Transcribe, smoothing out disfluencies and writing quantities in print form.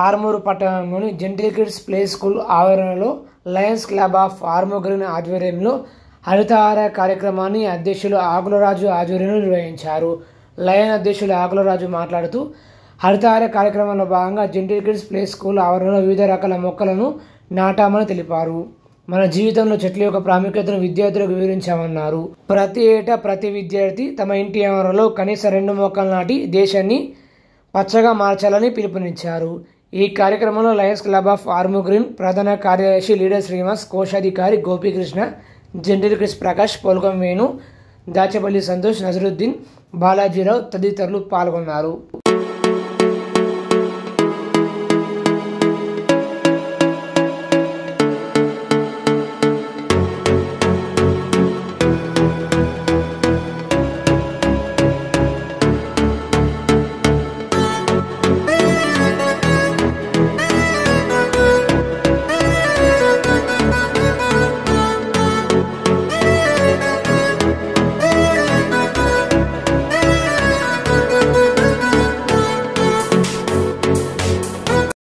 ఆర్మూరు పట్టణంలోని gentle kids play school ఆవరణలో Lions club of Armoor ఆధ్వర్యంలో హరితహార కార్యక్రమాన్ని అధ్యక్షులు ఆకులరాజు ఆధ్వర్యంలో నిర్వహించారు. లయన్ అధ్యక్షులు ఆకులరాజు మాట్లాడుతూ హరితహార కార్యక్రమంలో భాగంగా జెంటిల్ కిడ్స్ ప్లే స్కూల్ ఆవరణలో వివిధ రకాల మొక్కలను నాటామని తెలిపారు. మన జీవితంలో చెట్ల యొక్క ప్రాముఖ్యతను విద్యార్థులకు వివరించామన్నారు. ప్రతి ఏటా ప్రతి విద్యార్థి తమ ఇంటి ఆవరణలో కనీసం 2 మొక్కలు నాటి దేశాన్ని పచ్చగా మార్చాలని పిలుపునిచ్చారు. ఈ కార్యక్రమంలో లయన్స్ క్లబ్ ఆఫ్ ఆర్మూర్ ప్రధాన కార్యదర్శి లీడర్ శ్రీనివాస్, కోశాధికారి గోపీకృష్ణ, జెంటిల్ కిడ్స్ ప్రకాష్, పోల్కం వేణు, దాచపల్లి సంతోష్, నజరుద్దీన్, బాలాజీరావు తదితరులు పాల్గొన్నారు.